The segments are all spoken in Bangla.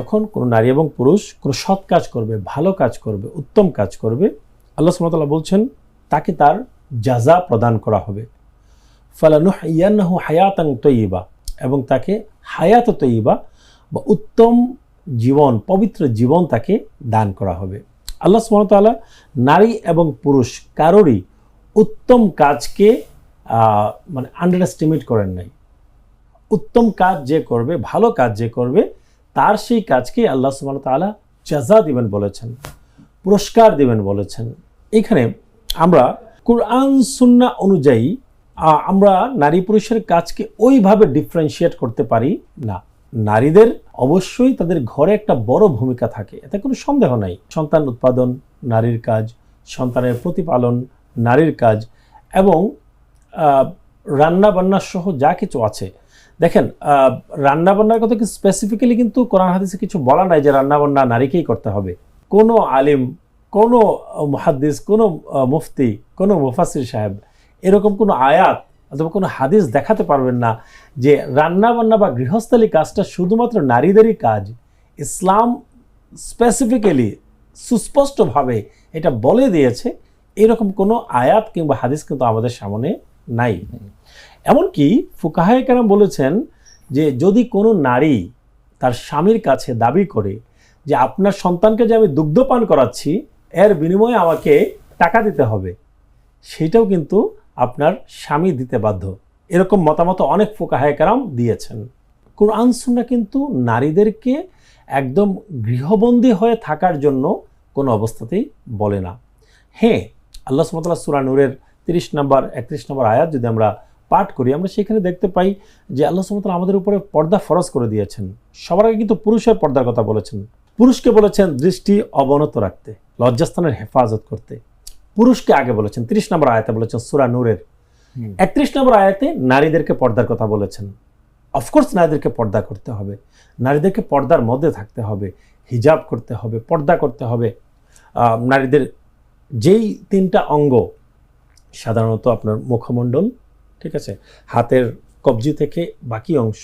যখন কোনো নারী এবং পুরুষ কোনো সৎ কাজ করবে, ভালো কাজ করবে, উত্তম কাজ করবে, আল্লাহ সুবহানাহু ওয়া তাআলা বলছেন তাকে তার জাযা প্রদান করা হবে। ফালানুহইয়ান্নাহু হায়াতান তাইয়্যিবা, এবং তাকে হায়াত তাইয়্যিবা বা উত্তম জীবন, পবিত্র জীবন তাকে দান করা হবে। আল্লাহ সুবহানাহু ওয়া তাআলা নারী এবং পুরুষ কারোরই উত্তম কাজকে মানে আন্ডার এস্টিমেট করেন নাই। উত্তম কাজ যে করবে, ভালো কাজ যে করবে, তার সেই কাজকে আল্লাহ সুবহানাহু ওয়া তাআলা জাযা দিবেন বলেছেন, পুরস্কার দিবেন বলেছেন। এখানে আমরা কুরআন সুন্নাহ অনুযায়ী আমরা নারী পুরুষের কাজকে ওইভাবে ডিফারেন্সিয়েট করতে পারি না। নারীদের অবশ্যই তাদের ঘরে একটা বড় ভূমিকা থাকে, এতে কোনো সন্দেহ নাই। সন্তান উৎপাদন নারীর কাজ, সন্তানের প্রতিপালন নারীর কাজ, এবং রান্নাবান্না সহ যা কিছু আছে। দেখেন, রান্নাবান্নার কথা কি স্পেসিফিক্যালি কিন্তু কোরআন হাদিসে কিছু বলা নাই যে রান্নাবান্না নারীকেই করতে হবে। কোনো আলিম, কোনো মুহাদ্দিস, কোনো মুফতি, কোনো মুফাসসির সাহেব এরকম কোনো আয়াত অথবা কোনো হাদিস দেখাতে পারবেন না যে রান্নাবান্না বা গৃহস্থালী কাজটা শুধুমাত্র নারীদেরই কাজ। ইসলাম স্পেসিফিক্যালি সুস্পষ্টভাবে এটা বলে দিয়েছে, এরকম কোনো আয়াত কিংবা হাদিস কিন্তু আমাদের সামনে নাই। এমনকি ফুকাহায়ে কেরাম বলেছেন যে যদি কোনো নারী তার স্বামীর কাছে দাবি করে যে আপনার সন্তানকে যে আমি দুগ্ধপান করাচ্ছি এর বিনিময়ে আমাকে টাকা দিতে হবে, সেটাও কিন্তু আপনার স্বামী দিতে বাধ্য। এরকম মতামত অনেক ফুকাহায়ে কেরাম দিয়েছেন। কুরআন সুন্নাহ কিন্তু নারীদেরকে একদম গৃহবন্দী হয়ে থাকার জন্য কোনো অবস্থাতেই বলে না। হ্যাঁ, আল্লাহ সুবহানাহু ওয়া তাআলা সূরা নূরের 30 নম্বর 31 নম্বর আয়াত যদি আমরা পাঠ করি, আমরা সেখানে দেখতে পাই যে আল্লাহ সুবহানাহু ওয়া তাআলা আমাদের উপরে পর্দা ফরজ করে দিয়েছেন। সবার আগে কিন্তু পুরুষের পর্দার কথা বলেছেন। পুরুষকে বলেছেন দৃষ্টি অবনত রাখতে, লজ্জাস্থানের হেফাজত করতে। পুরুষকে আগে বলেছেন, 30 নম্বর আয়াতে বলেছেন সূরা নূরের। 31 নম্বর আয়াতে নারীদেরকে পর্দার কথা বলেছেন। অফকোর্স নারীদেরকে পর্দা করতে হবে, নারীদেরকে পর্দার মধ্যে থাকতে হবে, হিজাব করতে হবে, পর্দা করতে হবে। নারীদের যেই 3টা অঙ্গ, সাধারণত আপনার মুখমণ্ডল, ঠিক আছে, হাতের কবজি থেকে বাকি অংশ,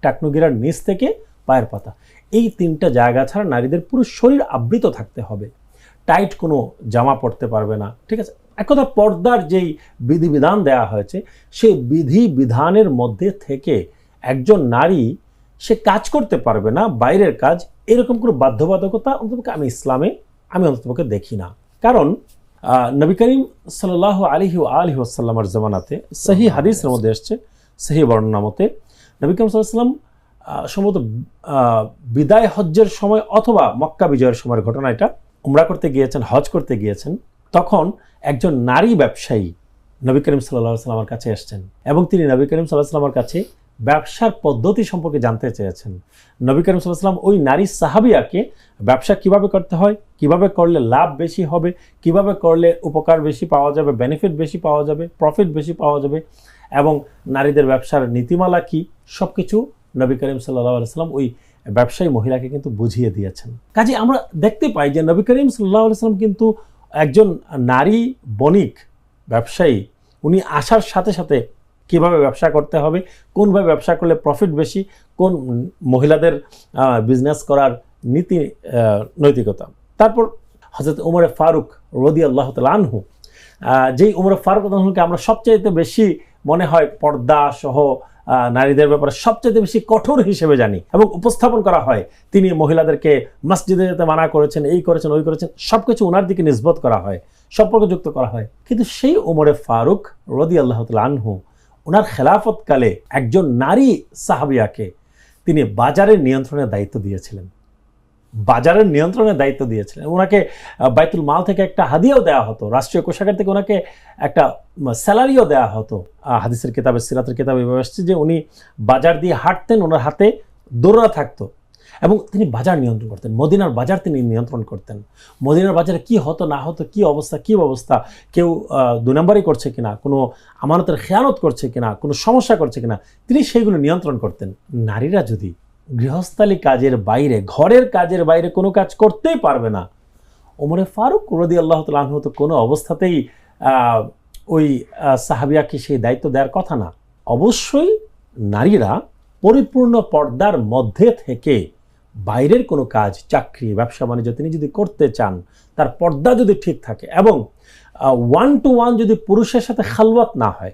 টাকনুগিরার নিচ থেকে পায়ের পাতা, এই 3টা জায়গা ছাড়া নারীদের পুরো শরীর আবৃত থাকতে হবে। টাইট কোনো জামা পরতে পারবে না, ঠিক আছে। এক কথা, পর্দার যেই বিধিবিধান দেওয়া হয়েছে সেই বিধিবিধানের মধ্যে থেকে একজন নারী সে কাজ করতে পারবে না, বাইরের কাজ, এরকম কোনো বাধ্যবাধকতা অন্ততপক্ষে আমি অন্ততপক্ষে দেখি না। কারণ নবী করিম সাল্লাল্লাহু আলাইহি ওয়াসাল্লামের জামানাতে সহিহ হাদিসের মধ্যে এসছে, সহিহ বর্ণনা মতে নবী করিম সাল্লাল্লাহু আলাইহি ওয়াসাল্লাম সম্ভবত বিদায় হজ্জের সময় অথবা মক্কা বিজয়ের সময়ের ঘটনা, এটা উমরা করতে গিয়েছেন, হজ করতে গিয়েছেন, তখন একজন নারী ব্যবসায়ী নবী করিম সাল্লাল্লাহু আলাইহি ওয়াসাল্লামের কাছে এসেছেন এবং তিনি নবী করিম সাল্লাল্লাহু আলাইহি ওয়াসাল্লামের কাছে ব্যবসার পদ্ধতি সম্পর্কে জানতে চেয়েছেন। নবী করিম সাল্লাল্লাহু আলাইহি ওয়াসাল্লাম ওই নারী সাহাবিয়াকে ব্যবসা কিভাবে করতে হয়, কিভাবে করলে লাভ বেশি হবে, কিভাবে করলে উপকার বেশি পাওয়া যাবে, বেনিফিট বেশি পাওয়া যাবে, প্রফিট বেশি পাওয়া যাবে, এবং নারীদের ব্যবসার নীতিমালা কি, সব কিছু নবী করিম সাল্লাল্লাহু আলাইহি ওয়াসাল্লাম ওই ব্যবসায়ী মহিলাকে কিন্তু বুঝিয়ে দিয়েছেন। কাজে আমরা দেখতে পাই যে নবী করিম সাল্লাল্লাহু আলাইহি ওয়াসাল্লাম কিন্তু একজন নারী বণিক ব্যবসায়ী, উনি আসার সাথে সাথে কিভাবে ব্যবসা করতে হবে, কোনভাবে ব্যবসা করলে প্রফিট বেশি, কোন মহিলাদের বিজনেস করার নীতি নৈতিকতা। তারপর হযরত ওমর ফারুক রাদিয়াল্লাহু তাআলা আনহু, যেই ওমর ফারুক রাদিয়াল্লাহু আমরা সবচাইতে বেশি মনে হয় পর্দা সহ নারীদের ব্যাপারে সবচেয়ে বেশি কঠোর হিসেবে জানি এবং উপস্থাপন করা হয়। তিনি মহিলাদেরকে মসজিদে যেতে মানা করেছেন, এই করেছেন, ওই করেছেন, সবকিছু ওনার দিকে নিসবত করা হয়, সম্পর্কযুক্ত করা হয়। কিন্তু সেই ওমর ফারুক রাদিয়াল্লাহু তাআলা আনহু ওনার খেলাফতকালে একজন নারী সাহাবিয়াকে তিনি বাজারের নিয়ন্ত্রণের দায়িত্ব দিয়েছিলেন, বাজারের নিয়ন্ত্রণের দায়িত্ব দিয়েছিলেন। ওনাকে বাইতুল মাল থেকে একটা হাদিয়াও দেওয়া হতো, রাষ্ট্রীয় কোষাগার থেকে ওনাকে একটা স্যালারিও দেওয়া হতো। হাদিসের কিতাবে, সিরাতের কিতাবে এভাবে আসছে যে উনি বাজার দিয়ে হাঁটতেন, ওনার হাতে দোররা থাকতো এবং তিনি বাজার নিয়ন্ত্রণ করতেন। মদিনার বাজার তিনি নিয়ন্ত্রণ করতেন। মদিনার বাজারে কি হতো না হতো, কি অবস্থা, কি ব্যবস্থা, কেউ 2 নম্বরই করছে কিনা, কোনো আমানতের খেয়ানত করছে কিনা, কোনো সমস্যা করছে কিনা, তিনি সেইগুলো নিয়ন্ত্রণ করতেন। নারীরা যদি গৃহস্থালী কাজের বাইরে, ঘরের কাজের বাইরে কোনো কাজ করতেই পারবে না, ওমর ফারুক রাদিয়াল্লাহু তাআলা আনহু তো কোনো অবস্থাতেই ওই সাহাবিয়াকে সেই দায়িত্ব দেওয়ার কথা না। অবশ্যই নারীরা পরিপূর্ণ পর্দার মধ্যে থেকে বাইরের কোনো কাজ, চাকরি, ব্যবসা বাণিজ্য তিনি যদি করতে চান, তার পর্দা যদি ঠিক থাকে এবং 1-to-1 যদি পুরুষের সাথে খালওয়াত না হয়,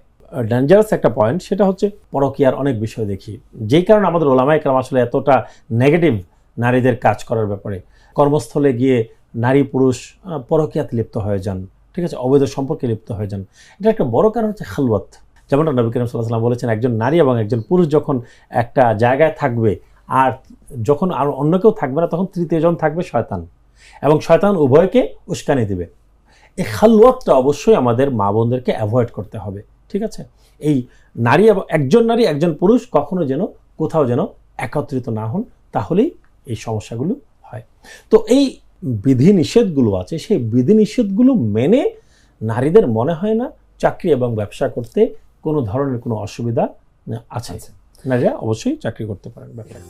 ডেঞ্জারাস একটা পয়েন্ট, সেটা হচ্ছে পরকীয়ার অনেক বিষয় দেখি, যেই কারণে আমাদের ওলামায়ে কেরাম আসলে এতটা নেগেটিভ নারীদের কাজ করার ব্যাপারে। কর্মস্থলে গিয়ে নারী পুরুষ পরকীয়াতে লিপ্ত হয়ে যান, ঠিক আছে, অবৈধ সম্পর্কে লিপ্ত হয়ে যান। এটা একটা বড় কারণ হচ্ছে খালওয়াত। যেমনটা নবী করিম সাল্লাল্লাহু আলাইহি ওয়াসাল্লাম বলেছেন, একজন নারী এবং একজন পুরুষ যখন একটা জায়গায় থাকবে আর যখন আর অন্য কেউ থাকবে না, তখন তৃতীয় জন থাকবে শয়তান, এবং শয়তান উভয়কে উস্কানি দিবে। এই খালওয়াতটা অবশ্যই আমাদের মা বোনদেরকে অ্যাভয়েড করতে হবে, ঠিক আছে। এই নারী এবং একজন নারী একজন পুরুষ কখনো যেন কোথাও যেন একত্রিত না হন, তাহলেই এই সমস্যাগুলো হয়। তো এই বিধিনিষেধগুলো আছে, সেই বিধিনিষেধগুলো মেনে নারীদের মনে হয় না চাকরি এবং ব্যবসা করতে কোনো ধরনের কোনো অসুবিধা আছে। নারীরা অবশ্যই চাকরি করতে পারেন ব্যাপারে।